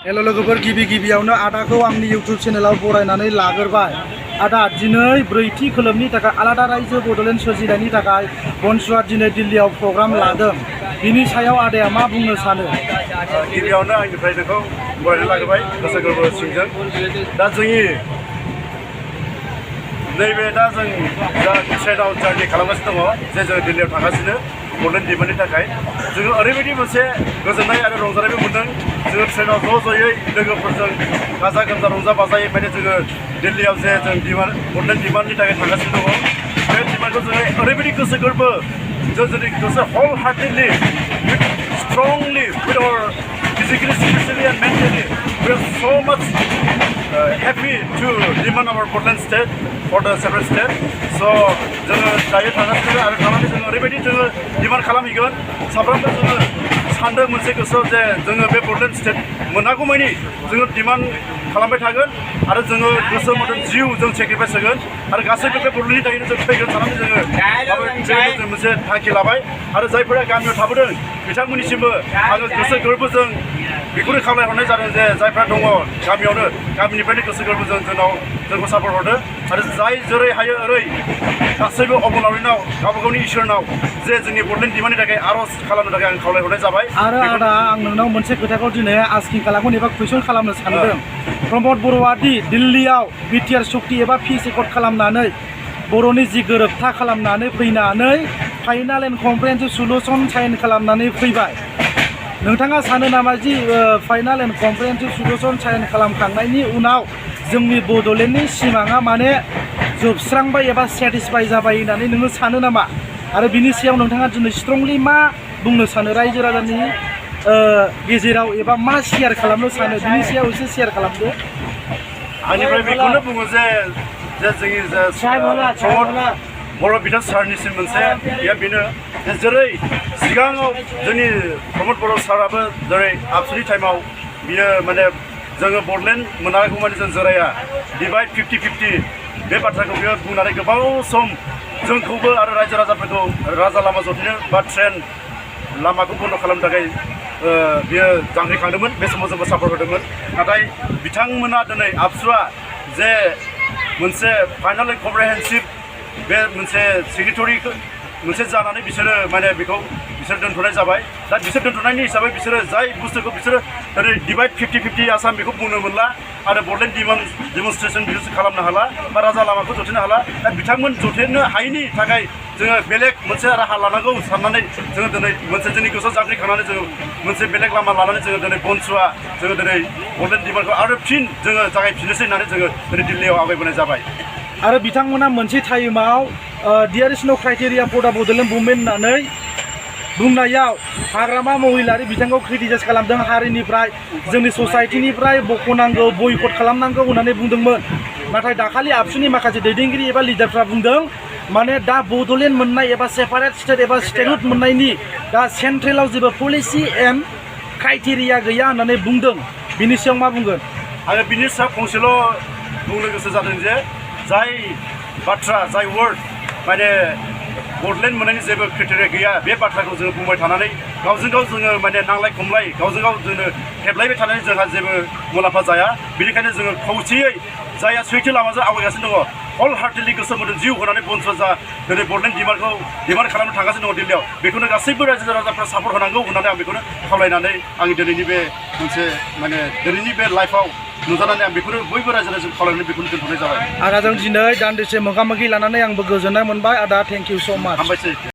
Hello लोगोफोर गिबियावनो आदाखौ आंनि YouTube चेनेलाव बरायनानै लाग्रोबाय। आदा दिनै ब्रैथि खोलोबनि थाखाय आलादा रायजो बड'लेण्ड सोरजिनायनि थाखाय बन्सुआ दिनै दिल्लीयाव प्रग्राम लादों। बिनि सायाव आदाया मा बुंनो सानो? गिबियावनो आंनिफ्राय बेखौ बरायनानै लाग्रोबाय गोसो गोरबो सिंजों। दा जोंनि नैबे दा जों दा ट्रेनाव जार्नि खालामगासिनो दङ जे जों दिल्लीयाव थांगासिनो बड'लेण्ड डिमान्डनि थाखाय जोङो ओरैबायदि मोनसे गोजोननाय आरो रंजानायबो मोन्दों। जोङो ट्रेनाव ज'यै लोगोफोरजों गाजा गोमजा रंजा बाजायै माने जोङो दिल्लीयाव जे जों बड'लेण्ड डिमान्डनि थाखाय थांगासिनो दङ। बे डिमान्डखौ जोङो ओरैबायदि गोसो गोरबो जों जोंनि गोसो हल हार्टेडलि strongly with our physically, spiritually and mentally we are so much happy to demand our Bodoland state for the separate state. So जोङो दायो थांगासिनो आरो थांनानै जोङो ओरैबायदि जोङो डिमान्ड खालामहैगोन। साफ्रोमबो जोङो सानदों मोनसे गोसोआव जे जोङो बे बड'लेण्ड स्टेट मोनागौमानि जोङो डिमान्ड खालामबाय थागोन आरो जोङो गोसो मोदोम जिउ जों सेक्रिफाइस होगोन आरो गासैबो बे बड'लेण्डनि थाखायनो जों फैगोन साननानै जोङो मोनसे थांखि लाबाय। आरो जायफोरा गामियाव थाबोदों बिथांमोननिसिमबो आङो गोसो गोरबोजों बेखौनो खावलायहरनाय जादों जे जायफ्रा दङ गामियावनो गामिनिफ्रायनो गोसो गोरबोजों जोंखौ सापर्ट हरदो आरो जाय जेरै हायो ओरै गासैबो अबंलावरिनाव गावबा गावनि इसोरनाव जे जोंनि बड'लेण्ड डिमान्डनि थाखाय आर'ज खालामनो थाखाय आं खावलायहरनाय जाबाय। आरो आदा आं नोंनाव मोनसे खोथाखौ दिनै आस्किं खालामगोन एबा कुइसन खालामनो सानदों। प्रमद बर'आ दि दिल्लीयाव बिटिआर सुक्ति एबा पिस एकर्ड खालामनानै बर'नि जि गोरोबथा खालामनानै फैनानै final and comprehensive solution sign खालामनानै फैबाय। नोंथाङा सानो नामा जि final and comprehensive solution sign खालामखांनायनि उनाव जोंनि बड'लेण्डनि सिमाङा माने जोबस्रांबाय एबा सेटिसफाइ जाबाय होननानै नोङो सानो नामा? आरो बिनि सायाव नोंथाङा दिनै स्ट्रंलि मा बुंनो सानो रायजो राजानि गेजेराव एबा मा शेयार खालामनो सानो बिनि सायाव एसे शेयार खालामदो। आंनिफ्राय बेखौनो बुङो जे जोंनि बर' बिधान सारनिसिम मोनसे बेनो जेरै सिगाङाव जोंनि प्रमद बर' साराबो जेरै आबसुनि टाइमाव बियो माने जोङो बड'लेण्ड मोनागौ माने जों जिराया डिभाइड 50-50 बे बाथ्राखौ बियो बुंनानै गोबाव सम जोंखौबो आरो रायजो राजाफोरखौ राजा लामा जथायनो बा ट्रेन लामाखौ बन्द' खालामनो थाखाय बियो जांख्रिखांदोंमोन। बे समाव जोंबो सापर्ट होदोंमोन। नाथाय बिथांमोना दिनै आबसुआ जे मोनसे फाइनाल एन्ड कमप्रिहेनसिभ बे मोनसे सिगनेटरि मोनसे जानानै बिसोरो माने बेखौ बिसोर दोनथ'नाय जाबाय। दा बिसोर दोनथ'नायनि हिसाबै बिसोरो जाय बुस्थुखौ बिसोरो ओरै डिभाइड 50-50 आसाम बेखौ बुंनो मोनला आरो बड'लेण्ड डेमनस्ट्रेसन बिसोर खालामनो हाला बा राजा लामाखौ जथायनो हाला। दा बिथांमोन जथायनो हायैनि थाखाय जोङो बेलेग मोनसे राहा लानांगौ साननानै जोङो दिनै मोनसे जोंनि गोसोआव जांख्रिखांनानै जोङो मोनसे बेलेग लामा लानानै जोङो दिनै बन्सुआ जोङो दिनै बड'लेण्ड डिमान्डखौ आरो फिन जोङो जागायफिननोसै होननानै जोङो दिनै दिल्लीयाव आवगायबोनाय जाबाय। आरो बिथांमोना मोनसे टाइमाव देयार इज न' क्राइटेरिया फर दा बड'लेण्ड मुभमेन्ट होननानै बुंनायाव हाग्रामा महिलारि बिथांखौ क्रिटिसाइज खालामदों। हारिनिफ्राय जोंनि ससाइटिनिफ्राय बख'नांगौ बयकट खालामनांगौ होननानै बुंदोंमोन। नाथाय दाखालि आबसुनि माखासे दैदेनगिरि एबा लिडारफ्रा बुंदों माने दा बड'लेण्ड मोननाय एबा सेपारेट स्टेट एबा स्टेटहुड मोननायनि दा सेन्ट्रेलाव जेबो पलिसि एन्ड क्राइटेरिया गैया होननानै बुंदों। बिनि सायाव मा बुंगोन? आरो बिनि सायाव फंसेल' बुंनो गोसो जादों जे जाय बाथ्रा जाय वार्ड माने बड'लेण्ड मोननायनि जेबो क्राइटेरिया गैया बे बाथ्राखौ जोङो बुंबाय थानानै गावजों गाव जोङो माने नांलाय खमलाय गावजों गाव जोङो हेबलायबाय थानानै जोंहा जेबो मुलाम्फा जाया। बेनिखायनो जोङो खौसेयै जायहा सैथो लामाजों आवगायगासिनो दङ हल हार्टेडलि गोसो मोदोम जिउ होनानै बन्सुआ जा दिनै बड'लेण्ड डिमान्डखौ डिमान्ड खालामनो थांगासिनो दङ दिल्लीयाव बेखौनो गासैबो रायजो राजाफ्रा सापर्ट होनांगौ होननानै आं बेखौनो खावलायनानै आंनि दिनैनि बे मोनसे माने दिनैनि बे लाइफआव नुजानानै आं बेखौनो बयबो रायजो राजाजों खावलायनानै बेखौनो दोनथ'नाय जाबाय। आदाजों दिनै दान्दिसे मोगा मोगि लानानै आंबो गोजोननाय मोनबाय। आदा थेंक इउ स' माच। हामबायसै।